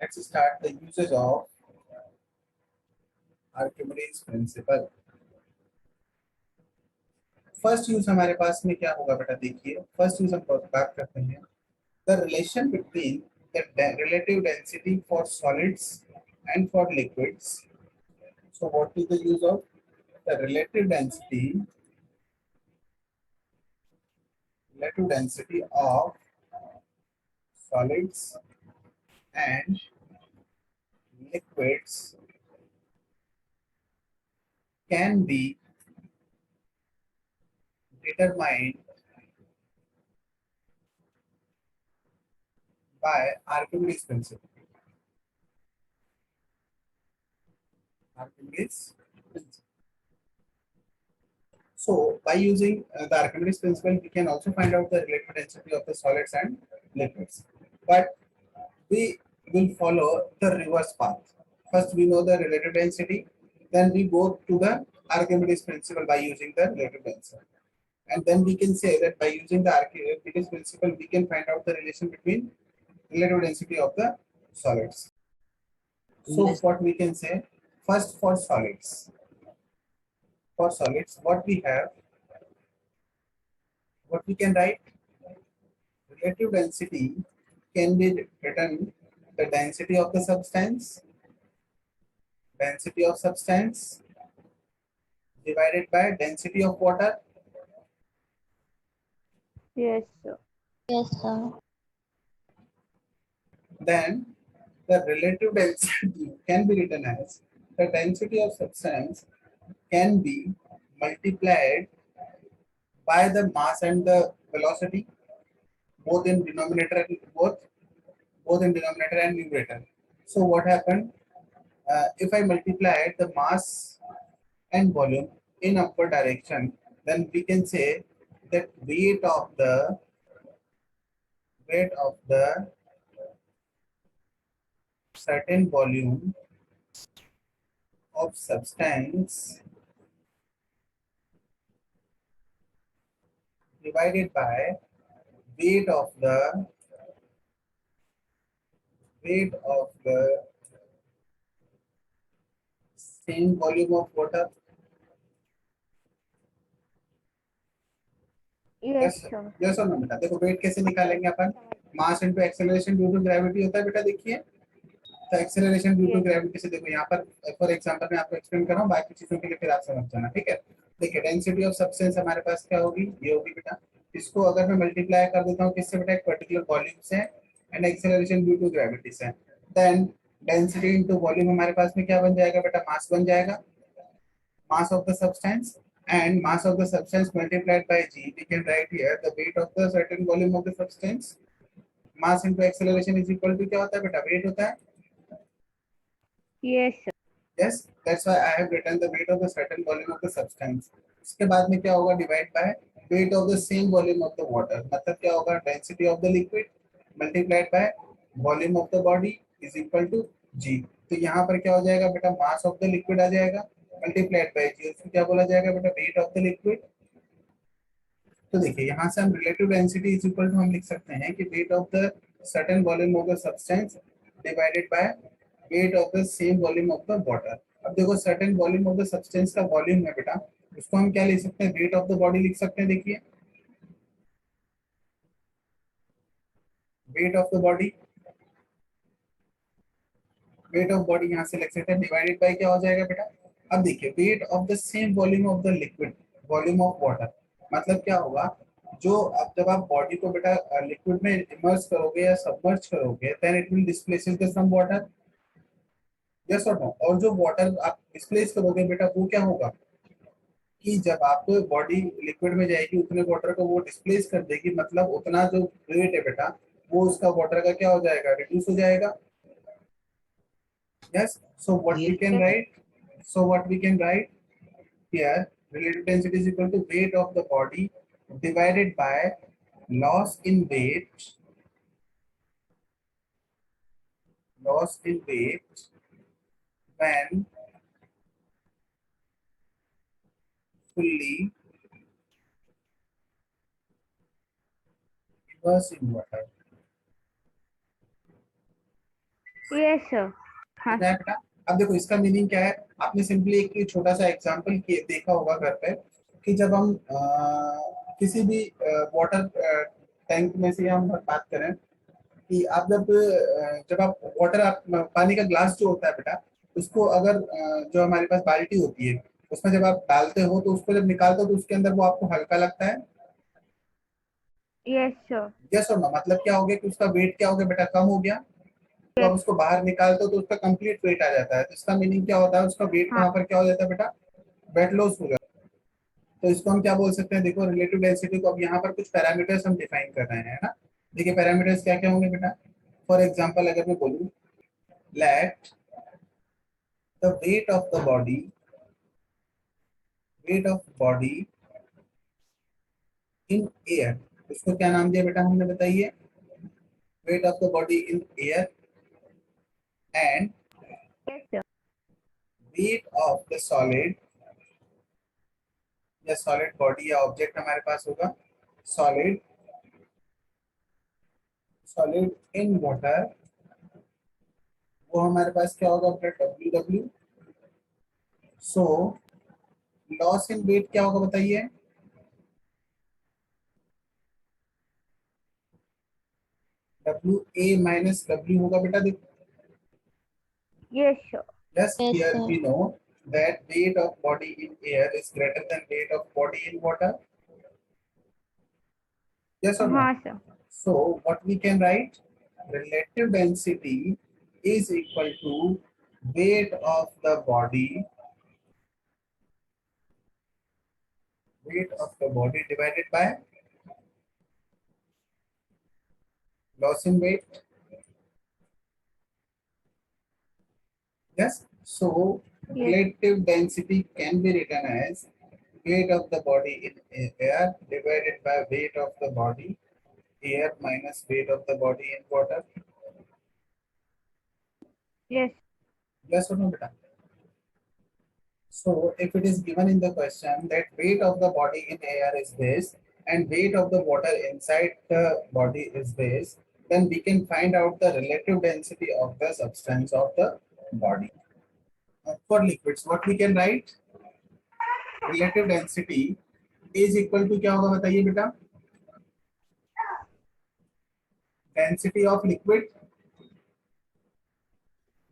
Let's start the usage of Archimedes principal. First use हमारे पास में क्या होगा बेटा, देखिए फर्स्ट यूज हम बात करते हैं the relation between the relative density for solids and for liquids. So what is the use of the relative density of solids and liquids can be determined by Archimedes principle. Archimedes principle. So, by using the Archimedes principle, we can also find out the relative density of the solids and liquids. But we will follow the reverse path. First, we know the relative density, then we go to the Archimedes principle by using the relative density. And then we can say that by using the Archimedes principle, we can find out the relation between relative density of the solids. So, what we can say, first for solids, what we have, what we can write, relative density can be written the density of substance divided by density of water. Yes, sir. Yes, sir. Then the relative density can be written as the density of substance can be multiplied by the mass and the velocity, both in denominator and both in denominator and numerator. So what happened? If I multiply the mass and volume in upward direction, then we can say that weight of the certain volume of substance divided by weight of the same volume of water. Yes, sir. Yes और no बेटा, देखो weight कैसे निकालेंगे अपन, mass into acceleration due to gravity होता है बेटा। देखिए तो एक्सेलरेशन ड्यू टू ग्रेविटी से, देखो यहाँ पर फॉर एग्जांपल मैं आपको एक्सप्लेन कर रहा हूँ, बाकी चीजों के लिए फिर आप समझ जाना, ठीक है। देखिए डेंसिटी ऑफ सब्सटेंस हमारे पास क्या होगी, ये होगी बेटा। इसको अगर मैं मल्टीप्लाई कर देता हूँ किससे बेटा, एक पर्टिकुलर वॉल्यूम से and acceleration due to gravity से, देन डेंसिटी इनटू वॉल्यूम हमारे पास में क्या बन जाएगा बेटा, मास बन जाएगा, mass of the substance, and mass of the substance multiplied by g. We can write here the weight of the certain volume of the substance. Mass into acceleration is equal to क्या होता है बेटा, weight होता है। Yes, sir. Yes, that's why I have written the weight of the certain volume of the substance. इसके बाद में क्या होगा, divide by weight of the same volume of the water. मतलब क्या होगा, density of the liquid multiplied by volume of the body is equal to g. तो यहाँ पर क्या हो जाएगा बेटा, mass of the liquid आ जाएगा multiplied by g, उसको क्या बोला जाएगा बेटा, weight of the liquid। तो देखिए यहाँ से हम relative density is equal to हम लिख सकते हैं कि weight of the certain volume of the substance divided by weight of the same volume of the water। अब देखो certain volume of the substance का वॉल्यूम है बेटा, उसको हम क्या लिख सकते हैं, weight of the body लिख सकते हैं। देखिए weight of the body, यहाँ से लिख सकते हैं डिवाइडेड बाय क्या हो जाएगा बेटा। अब देखिए wait of the same volume of the liquid, volume of water, मतलब क्या होगा, जो अब जब आप बॉडी को बेटा लिक्विड में इमर्स करोगे या सबमर्ज करोगे, then it will displace the some water, yes और नो। और जो वाटर आप डिस्प्लेस करोगे बेटा, वो क्या होगा कि जब आप बॉडी लिक्विड में जाएगी उतने वाटर को वो डिस्प्लेस कर देगी, मतलब उतना जो वेट है बेटा वो उसका वाटर का क्या हो जाएगा, रिड्यूस हो जाएगा। Yes, so what we can write, here, relative density is equal to weight of the body divided by loss in weight when fully immersed in water। Yes sir. हाँ समझा है बेटा? अब देखो इसका मीनिंग क्या है, आपने सिंपली एक छोटा सा एग्जांपल देखा होगा घर पे कि जब हम किसी भी वाटर टैंक में से हम बात करें कि आप जब आप वाटर आप पानी का ग्लास जो होता है बेटा, उसको अगर जो हमारे पास बाल्टी होती है उसमें जब आप डालते हो तो उसको जब निकालते हो तो उसके अंदर वो आपको हल्का लगता है। Yes sir. यस और नो, मतलब क्या हो गया कि उसका वेट क्या हो गया बेटा, कम हो गया। तो आप यस। उसको बाहर निकालते हो तो उसका कंप्लीट वेट आ जाता है, तो इसका मीनिंग क्या होता है, उसका वेट हाँ। वहां पर क्या हो जाता है बेटा, वेट लॉस हो जाता है। तो इसको हम क्या बोल सकते हैं, देखो रिलेटिव डेंसिटी को अब यहाँ पर कुछ पैरामीटर्स हम डिफाइन कर रहे हैं, है ना। देखिए पैरामीटर्स क्या क्या होंगे बेटा। फॉर एग्जाम्पल अगर मैं बोलूँ, let the weight of body in air, उसको क्या नाम दिया बेटा हमने, बताइए। Wait of the body in air and yes sir. Wait of the solid, या सॉलिड बॉडी या ऑब्जेक्ट हमारे पास होगा, सॉलिड सॉलिड इन वाटर, वो हमारे पास क्या होगा बेटा, W. So loss in weight क्या होगा बताइए, डब्ल्यू ए माइनस डब्ल्यू होगा बेटा, देखो। Yes sir. Yes, Yes, here sir. we know that weight of body in air is greater than weight of body in water. Yes or no? हाँ sir. So what we can write? Relative density is equal to weight of the body divided by loss in weight. Yes. So yes. relative density can be written as weight of the body in air divided by weight of the body air minus weight of the body in water. Yes. Yes or no, beta? So if it is given in the question that weight of the body in air is this and weight of the water inside the body is this, then we can find out the relative density of the substance of the body. For liquids, what we can write? Relative density is equal to क्या होगा बताइए बेटा? Density of liquid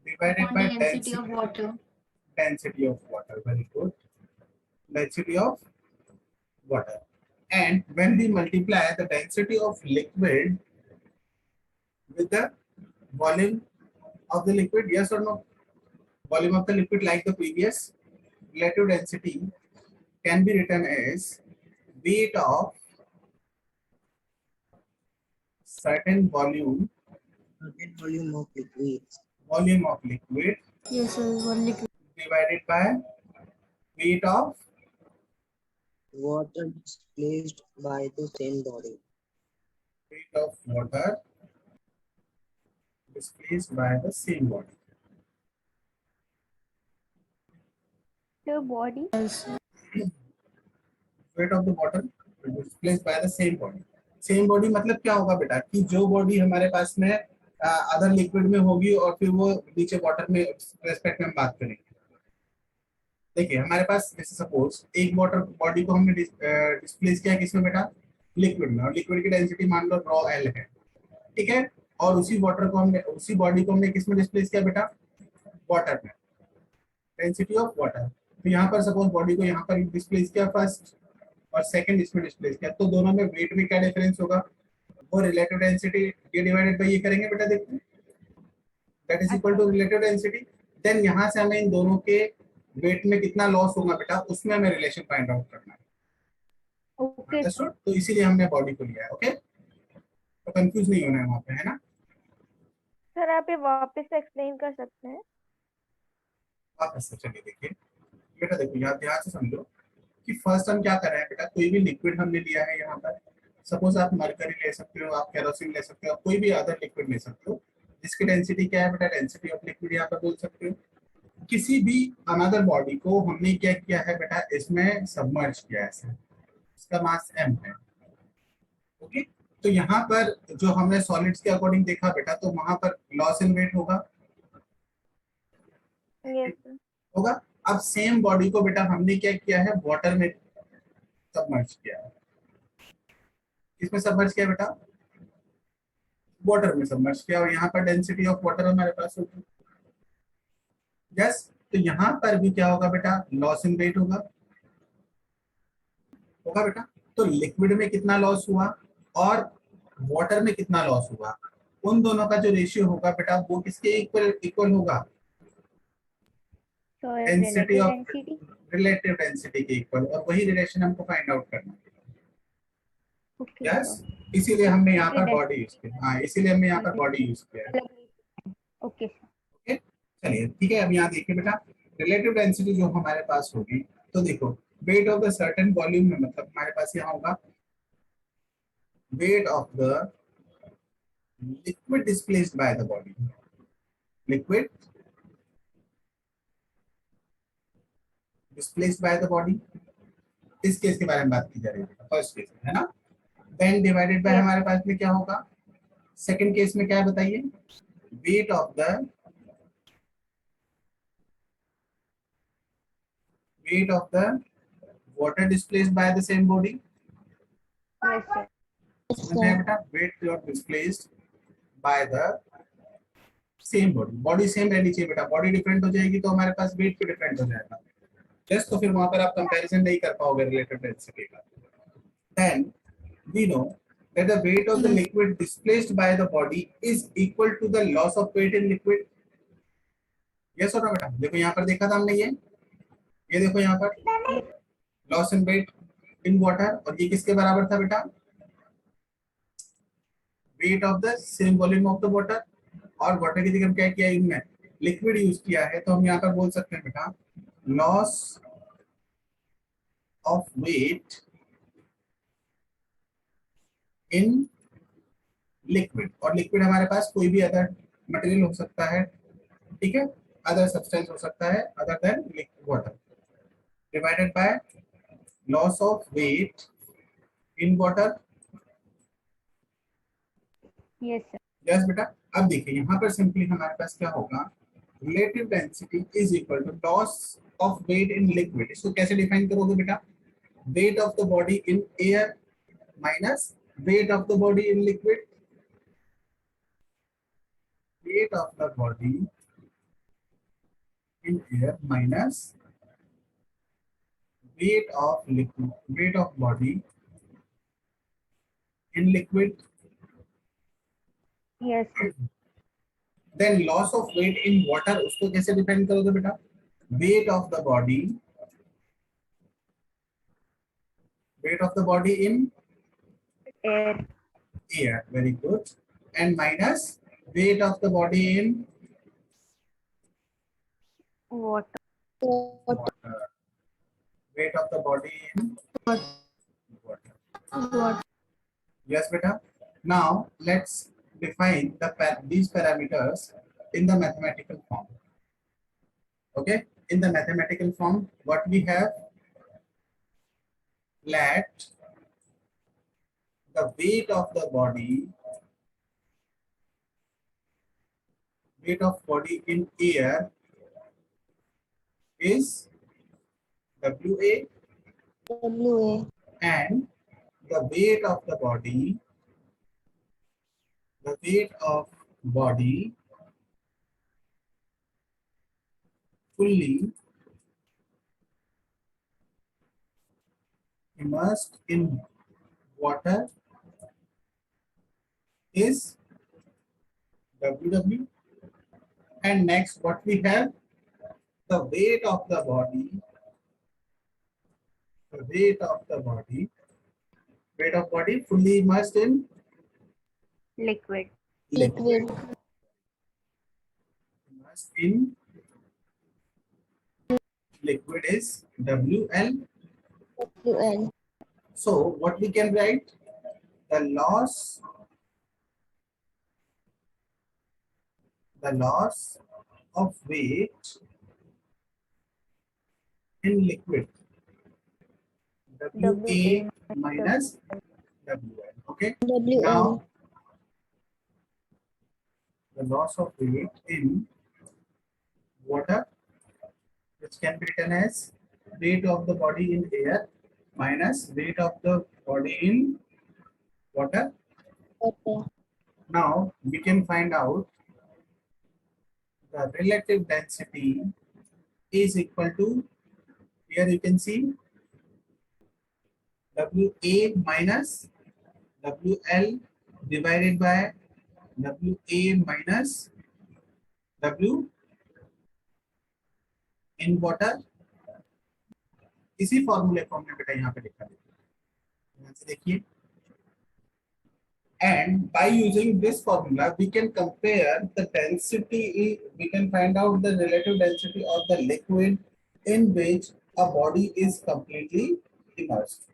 divided Upon by density of water. density of water. Very good. Density of water. And when we multiply the density of liquid with the volume of the liquid, yes or no? Volume of the liquid, like the previous, relative density can be written as weight of certain volume of liquid Yes, sir. One liquid divided by weight of water displaced by the same body. water displaced by the same body. Sir body. else. Weight of the water displaced by the same body. Same body मतलब क्या होगा बेटा, कि जो body हमारे पास में other liquid में होगी और फिर वो नीचे वाटर में रेस्पेक्ट में हम बात करेंगे। देखिए हमारे पास जैसे सपोज एक वाटर बॉडी को हमने डिस्प्लेस किया किसमें बेटा, लिक्विड में, और लिक्विड की डेंसिटी मान लो रॉ एल है, ठीक है। और उसी बॉडी को हमने किसमें डिस्प्लेस किया बेटा, वाटर में, डेंसिटी ऑफ वाटर। तो यहाँ पर सपोज बॉडी को यहाँ पर डिस्प्लेस किया फर्स्ट और सेकंड इसमें डिस्प्लेस किया, तो दोनों में वेट में क्या डिफरेंस होगा, वो रिलेटिव डेंसिटी ये डिवाइडेड बाय ये करेंगे बेटा, देखते हैं, that is equal to relative density. Then यहाँ से हमें इन दोनों के वेट में कितना लॉस होगा बेटा, उसमें हमें रिलेशन फाइंड आउट करना है। Okay sir. अंडरस्टूड? तो इसीलिए हमने बॉडी को लिया है, ओके। तो कंफ्यूज नहीं होना है वहाँ पे, है ना। सर आप ये वापस से एक्सप्लेन कर सकते हैं? वापस से चलिए देखिए बेटा, देखो यहाँ ध्यान से समझो कि फर्स्ट हम क्या कर रहे हैं बेटा, कोई भी लिक्विड हमने लिया है यहाँ पर, सपोज आप मरकरी ले सकते हो, आप केरोसिन ले सकते हो, आप कोई भी अदर लिक्विड ले सकते हो, जिसकी डेंसिटी क्या है बेटा, डेंसिटी ऑफ लिक्विड यहाँ पर बोल सकते हो। किसी भी अनदर बॉडी को हमने क्या किया है बेटा, इसमें सबमर्ज किया है, इसका मास m है, ओके। तो यहाँ पर जो हमने सॉलिड्स के अकॉर्डिंग देखा बेटा, तो वहां पर लॉस इन वेट होगा, Yes, sir. होगा। अब सेम बॉडी को बेटा हमने क्या किया है, वाटर में सबमर्ज किया है। किसमें सबमर्ज किया बेटा, वाटर में सबमर्ज किया, और यहाँ पर डेंसिटी ऑफ वाटर हमारे पास होगी। यस, तो यहाँ पर भी क्या होगा बेटा, लॉस इन वेट होगा, होगा बेटा। तो लिक्विड में कितना लॉस हुआ और वाटर में कितना लॉस हुआ, उन दोनों का जो रेशियो होगा बेटा वो किसके इक्वल इक्वल होगा, So density relative of density. Relative density के इक्वल, और वही रिलेशन हमको फाइंड आउट करना है। Okay, yes, sir. इसीलिए हमने यहाँ पर Relative बॉडी यूज किया। हाँ, इसीलिए हमने यहाँ पर बॉडी यूज किया है। Okay, sir. ओके, चलिए ठीक है। अब यहाँ देखिए बेटा, रिलेटिव डेंसिटी जो हमारे पास होगी, तो देखो wait of the certain volume में, मतलब हमारे पास यहाँ होगा wait of the liquid displaced by the body. Liquid displaced by the body, इस केस के बारे में बात की जा रही है, फर्स्ट केस में, है ना। Then divided by Yes. हमारे पास में क्या होगा, सेकंड केस में क्या है बताइए, wait of the water displaced by the same body। Yes, sir. समझ में आया बेटा, weight of displaced by the same body. Body same रहनी चाहिए बेटा, बॉडी डिफरेंट हो जाएगी तो हमारे पास वेट भी डिफरेंट हो जाएगा। जस्ट तो फिर वहां पर आप कंपैरिजन नहीं कर पाओगे रिलेटिव डेंसिटी का। Then we know that the weight of the liquid displaced by the body is equal to the loss of weight in liquid। yes और no बेटा, देखो यहाँ पर देखा था हमने, ये देखो यहाँ पर loss in weight in water, और ये किसके बराबर था बेटा, weight of the same volume of the water. और वाटर की जगह क्या किया इनमें, लिक्विड यूज किया है, तो हम यहाँ पर बोल सकते हैं बेटा loss of weight in liquid. और लिक्विड हमारे पास कोई भी अदर मटेरियल हो सकता है, ठीक है, अदर सब्सटेंस हो सकता है other than water, divided by loss of weight in water. Yes, sir. Yes बेटा। अब देखिए यहाँ पर सिंपली हमारे पास क्या होगा, relative density is equal to loss of weight in liquid. इसको कैसे डिफाइन करोगे बेटा, weight of the body in air minus weight of the body in liquid. Weight of the body in air minus weight of liquid, weight of body in liquid। Yes, sir. then loss of weight in water, उसको कैसे define करोगे बेटा, weight of the body in Air. air, very good, and minus weight of the body in Water. water, weight of the body in water। What? yes beta। now let's define these parameters in the mathematical form। okay, in the mathematical form what we have, let the weight of the body, weight of body in air is WA, WA. and the weight of the body, the weight of body fully immersed in water is WW। and next what we have, the weight of the body, the weight of the body, weight of body fully immersed in Liquid. Liquid. immersed in liquid is WL। WL. so what we can write, the loss of weight in liquid, WA minus WL। okay, WL. now the loss of weight in water which can be written as weight of the body in air minus weight of the body in water. Water. Now we can find out the relative density is equal to, here you can see WA minus WL divided by WA minus W in water. इसी फॉर्मूले को हमने बेटा यहाँ पे लिखा है, यहाँ से देखिए. And by using this formula, we can compare the density, we can find out the relative density of the liquid in which a body is completely immersed.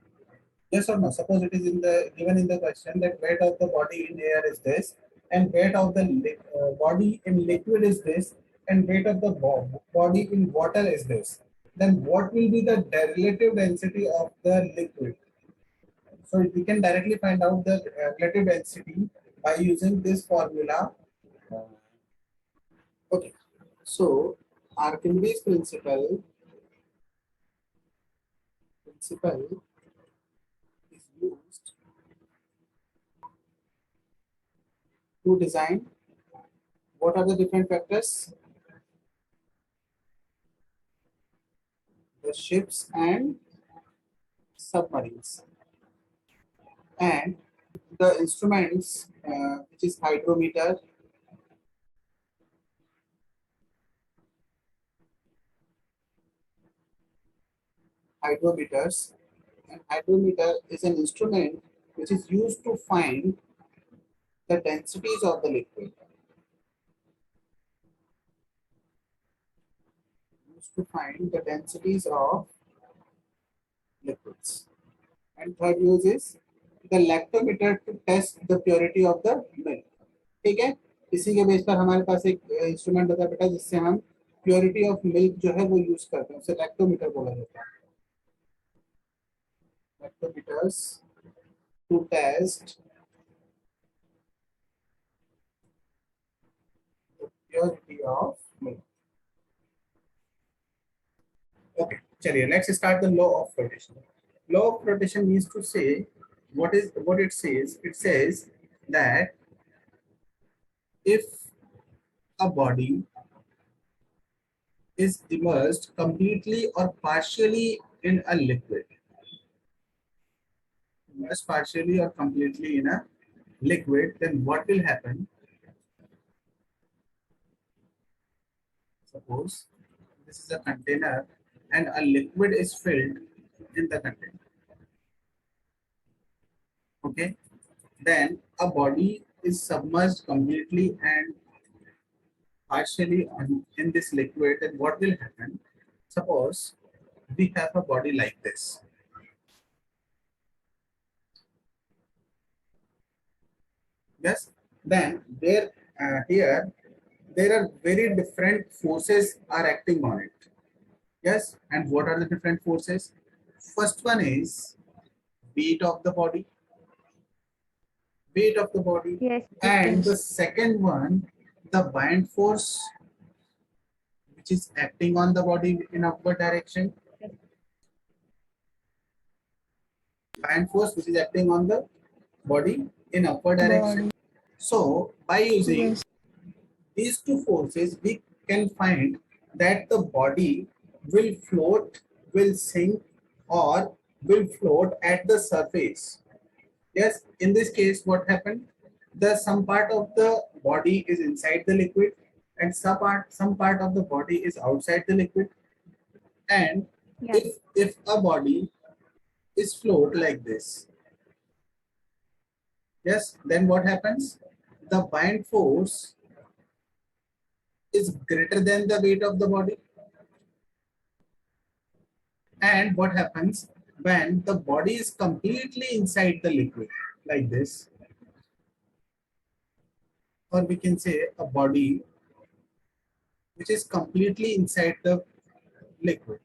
Yes or no? Suppose it is in the given in the question that weight of the body in air is this, and weight of the body in liquid is this, and weight of the body in water is this. Then what will be the relative density of the liquid? So we can directly find out the relative density by using this formula. Okay, so Archimedes principle is used to design what are the different factors? The ships and submarines. And the instruments, which is hydrometers and hydrometer is an instrument which is used to find the densities of the liquid. Used to find the densities of liquids. And third use is the lactometer to test the purity of the milk. ठीक है, इसी के base पर हमारे पास एक instrument होता है बेटा जिससे हम प्योरिटी ऑफ मिल्क जो है वो यूज करते हैं, उसे लैक्टोमीटर बोला जाता है. Lactometers to test the purity of milk. Okay, चलिए let's start the law of flotation. Law of flotation means to say what it says. It says that if a body is immersed completely or partially in a liquid, immersed partially or completely in a liquid, then what will happen? Suppose this is a container and a liquid is filled in the container. Okay, then a body is submerged completely and partially in this liquid, then what will happen? Suppose we have a body like this. Yes, then here there are very different forces are acting on it. Yes, and what are the different forces? First one is weight of the body. Yes. And the second one, the bind force, which is acting on the body in upward direction. Bind force which is acting on the body in upward direction. So by using these two forces, we can find that the body will float, will sink, or will float at the surface. Yes, in this case, what happened? Some part of the body is inside the liquid, and some part of the body is outside the liquid. And Yes. if a body is float like this, yes, then what happens? The bind force is greater than the weight of the body. And what happens when the body is completely inside the liquid like this? Or we can say a body which is completely inside the liquid.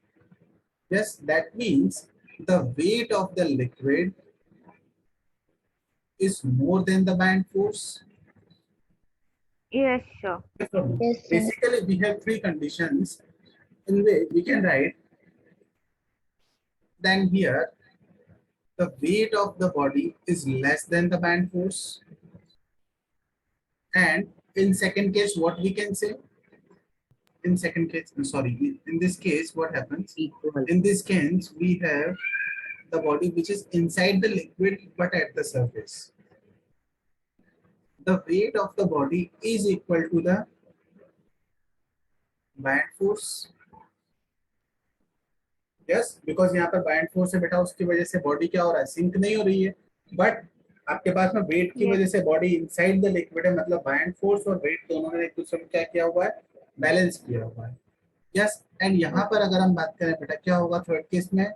Yes, that means the weight of the liquid is more than the bind force. Yes, sure. Yes, sir. Basically, we have three conditions in which we can write then here the weight of the body is less than the band force, and in second case what we can say, in second case, sorry, in this case what happens, Equal. in this case we have the body which is inside the liquid but at the surface. The weight of the body is equal to the band force. Yes, because यहाँ पर bind force है बेटा, उसकी वजह से body क्या हो रहा है, सिंक नहीं हो रही है, बट आपके पास में वेट की Yes. वजह से बॉडी इनसाइड द लिक्विड है, मतलब बाइंड फोर्स और वेट दोनों ने एक दूसरे को क्या किया हुआ है, बैलेंस किया हुआ है. यस, एंड यहाँ पर अगर हम बात करें बेटा क्या होगा थर्ड केस में,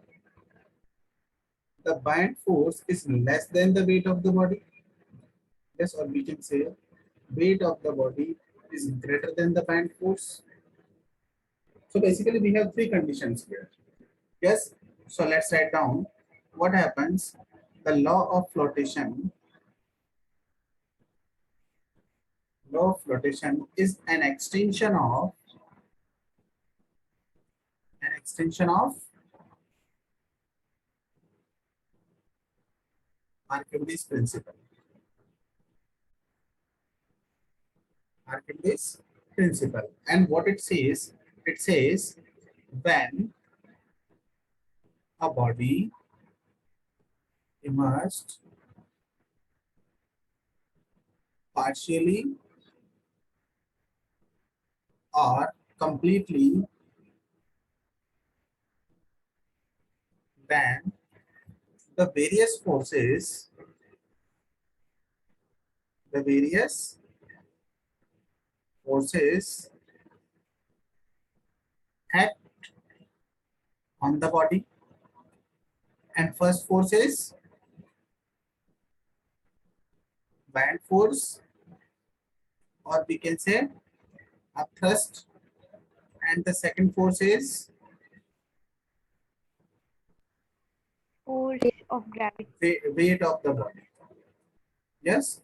the buoyant force is less than the weight of the body. Yes, और we can say weight of the body is greater than the band force. So basically we have three conditions here. Yes, so let's write down what happens. The law of flotation is an extension of Archimedes principle. And what it says when a body immersed partially or completely, then the various forces act on the body, and first force is band force, or we can say a thrust, and the second force is Force of gravity. weight of the body. Yes,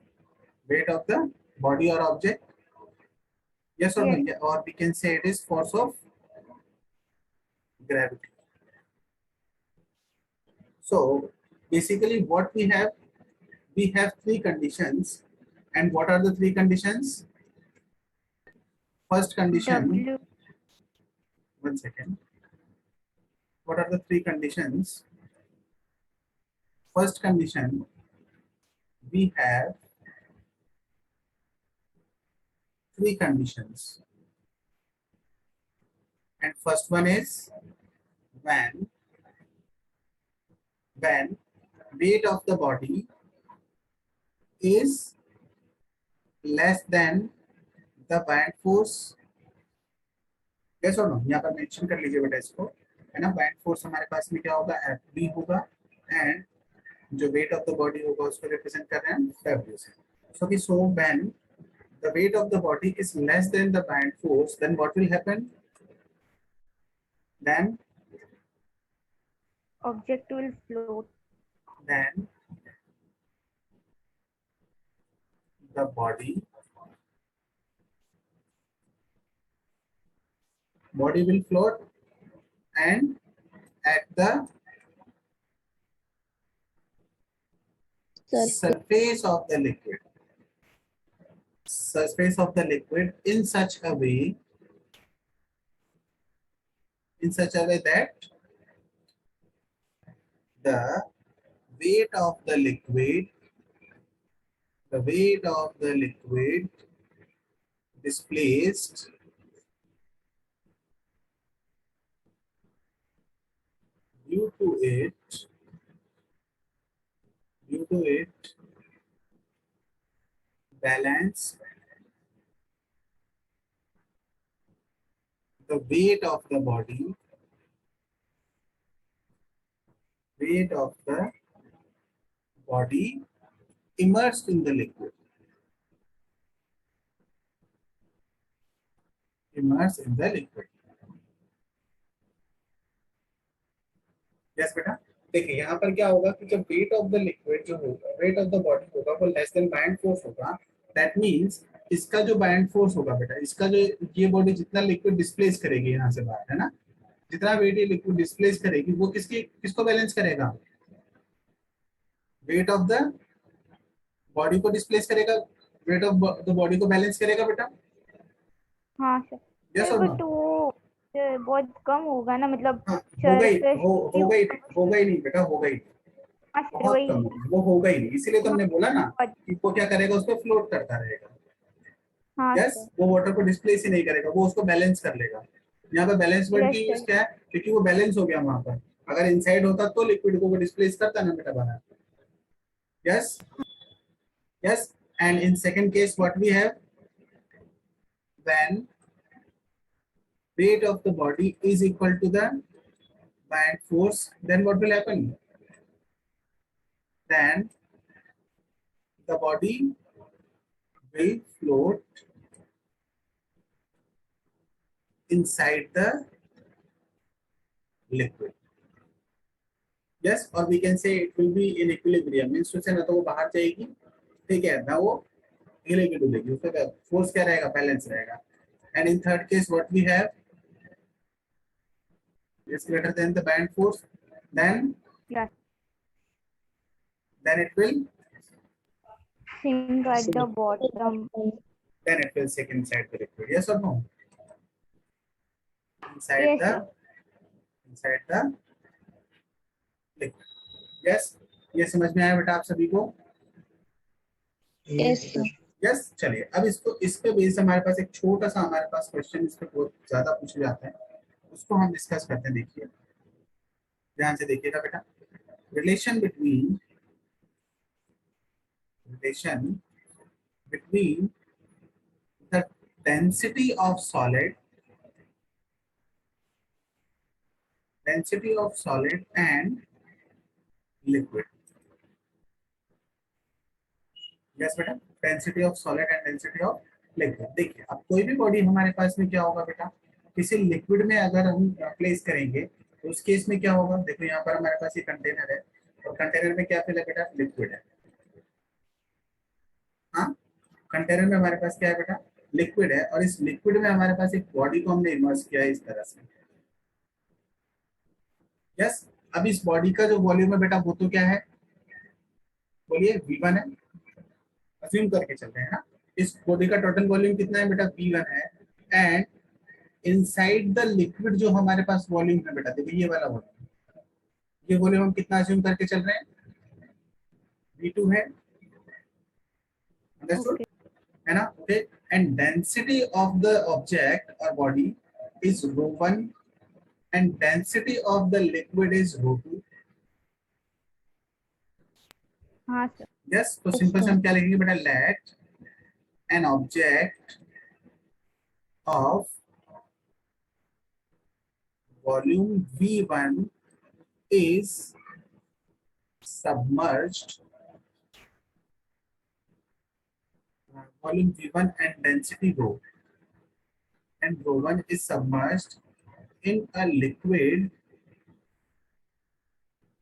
weight of the body or object. Yes or no? Yes. Yeah, or we can say it is force of gravity. So basically what we have three conditions, and what are the three conditions? First condition, W. one second. What are the three conditions? First condition, we have three conditions, and first one is when weight of the body is less than the band force. Yes or no? यहाँ पर mention कर लीजिए बेटा इसको, है ना. Band force हमारे पास में क्या होगा, Fb होगा, एंड जो वेट ऑफ द बॉडी होगा उसको रिप्रेजेंट कर रहे हैं W से. So when the weight of the body is less than the band force, then what will happen? Then Object will float. The body will float, and at the surface of the liquid in such a way that the weight of the liquid displaced due to it balance the weight of the body immersed in the liquid. Yes बेटा, देखिए यहाँ पर क्या होगा कि जब wait of the liquid जो होगा, वेट ऑफ द बॉडी होगा वो लेस देन बाइंड फोर्स होगा, दैट मींस इसका जो बाइंड फोर्स होगा बेटा, इसका जो ये बॉडी जितना लिक्विड डिस्प्लेस करेगी यहाँ से बाहर, है ना, जितना वेट ये लिक्विड डिस्प्लेस करेगी वो किसको बैलेंस करेगा? वेट ऑफ द बॉडी को डिस्प्लेस करेगा, वेट ऑफ द बॉडी को बैलेंस करेगा बेटा। हाँ सर। यस सर और नो? बट वो बहुत कम होगा ना, मतलब हाँ, सरफेस होगा ही नहीं बेटा, होगा ही नहीं, हाँ सर बहुत वही। कम होगा, वो होगा ही नहीं, इसीलिए तो हमने बोला ना कि वो क्या करेगा, उस पर फ्लोट करता रहेगा। हाँ यस, सर। वो वाटर को डिस्प्लेस ही नहीं करेगा, वो उसको बैलेंस कर लेगा। यहाँ पे बैलेंस वर्ड यस की यूज सर। क्या है, क्योंकि वो बैलेंस हो गया वहां पर। अगर इनसाइड होता तो लिक्विड को वो डिस्प्लेस करता ना बेटा बाहर। Yes, yes, and in second case what we have, when weight of the body is equal to the buoyant force, then what will happen? Then the body will float inside the liquid. Yes, or we can say it will be in equilibrium. Means to say ना तो वो बाहर जाएगी, ठीक है, ना वो हिलेगी डुलेगी, उसका फोर्स क्या रहेगा, बैलेंस रहेगा. And in third case, what we have is greater than the buoyant force. Then Yes. it will Sink at the bottom. sink inside the liquid. Yes or no? Inside Yes the sir. liquid. Yes, ये समझ में आया बेटा आप सभी को? Yes, sir. Yes, चलिए अब इस पे बेस्ड हमारे पास एक छोटा सा हमारे पास क्वेश्चन, इस पे बहुत ज्यादा पूछे जाते हैं, उसको हम डिस्कस करते हैं. देखिए ध्यान से देखिएगा बेटा. Relation between the density of solid and liquid. Yes बेटा, density of solid and density of liquid. देखिए अब कोई भी बॉडी हमारे पास में क्या होगा बेटा, किसी लिक्विड में अगर हम प्लेस करेंगे तो उस केस में क्या होगा. देखो यहाँ पर हमारे पास ये कंटेनर है और कंटेनर में क्या फिल है बेटा, लिक्विड है. हाँ, कंटेनर में हमारे पास क्या है बेटा, लिक्विड है, और इस लिक्विड में हमारे पास एक बॉडी को हमने इमर्स किया है इस तरह से. यस, अब इस बॉडी का जो वॉल्यूम है बेटा वो तो क्या है, बोलिए V1 है, अज्यूम करके चलते हैं ना. इस बॉडी का टोटल वॉल्यूम कितना है बेटा, V1 है. एंड इनसाइड द लिक्विड जो हमारे पास वॉल्यूम है बेटा, देखो ये वाला वॉल्यूम, ये वॉल्यूम हम कितना अज्यूम करके चल रहे हैं, V2 है. अंडरस्टूड है ना? Okay. And density of the object और body is ρ1 and density of the liquid is ρ2. हाँ सर. यस, तो सिंपल से हम क्या लिखेंगे बेटा, let an object of volume V1 is submerged, volume V1 and density rho, and ρ1 is submerged in a liquid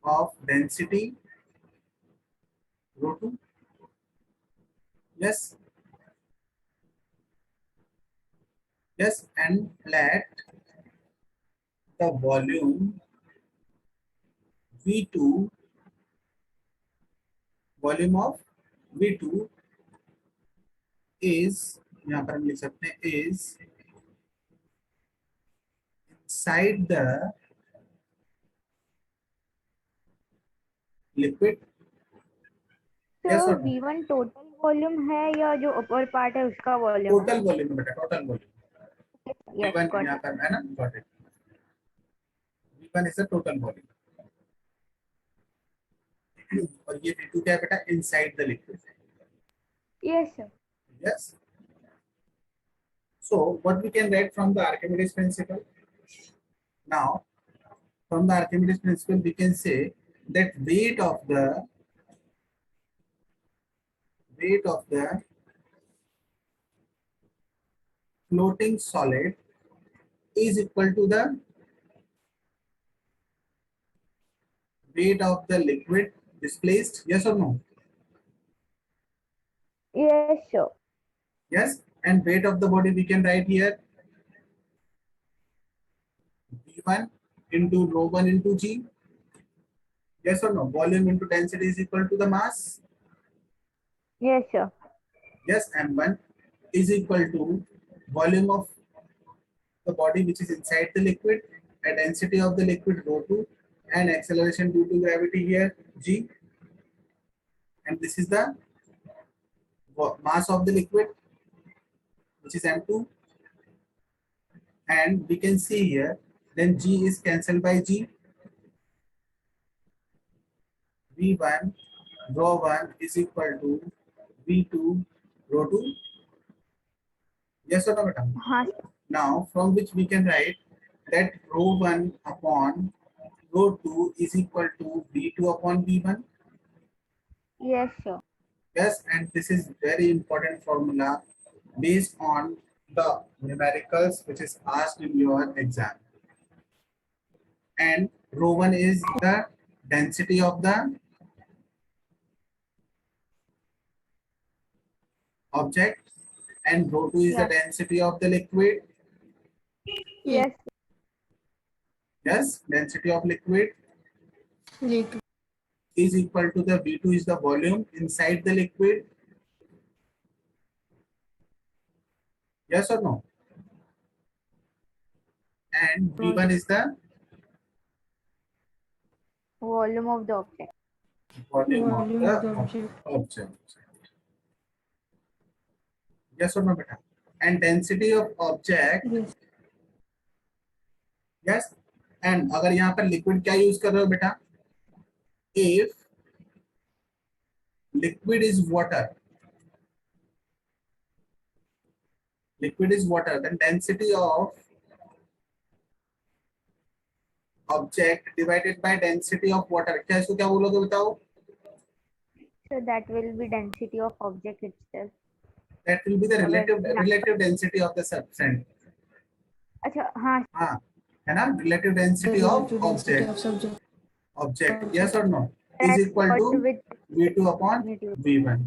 of density ρ2. Yes, yes, and let the volume V2, volume of V2 is, यहाँ पर हम लिख सकते हैं, is inside the liquid. Yes तो or no? V1 total volume है या जो अपर पार्ट है उसका वॉल्यूम है? टोटल वॉल्यूम बेटा, total volume. Yes V1 got यहाँ इट. पर है ना, got it. V1 is the total volume. और ये V2 क्या है बेटा, inside the liquid. Yes sir. Yes. So what we can write from the Archimedes principle? Now, from the Archimedes principle, we can say that weight of the floating solid is equal to the weight of the liquid displaced. Yes or no? Yes sir. Yes, and weight of the body we can write here V1 into rho 1 into G. Yes or no? Volume into density is equal to the mass. Yes, sir. Yes, and 1 is equal to volume of the body which is inside the liquid, a density of the liquid rho 2, and acceleration due to gravity here G. And this is the mass of the liquid which is M2. And we can see here then G is cancelled by G. V1 rho 1 is equal to V2 rho 2. Yes or no, madam? हाँ Now, from which we can write that rho 1 upon rho 2 is equal to V2 upon V1. yes, sir. Yes, and this is very important formula based on the numericals which is asked in your exam. And rho 1 is the density of the object, and rho 2 is the Yeah. density of the liquid. Yes, Yes, density of liquid Liquid. is equal to the V2 is the volume inside the liquid. Yes or no? And V1 is the volume of the object. volume of Volume the of the object. object. Yes or no, beta? And density of object. Yes. Yes. And अगर यहाँ पर liquid क्या use कर रहे हो बेटा? If liquid is water, then density of object divided by density of water. क्या इसको क्या बोलोगे बताओ? So that will be density of object itself. That will be the Okay. relative density of the substance. अच्छा हाँ हाँ, है ना? Relative density of object. Object. Yes or no? Is equal to with V2 upon V2. V1.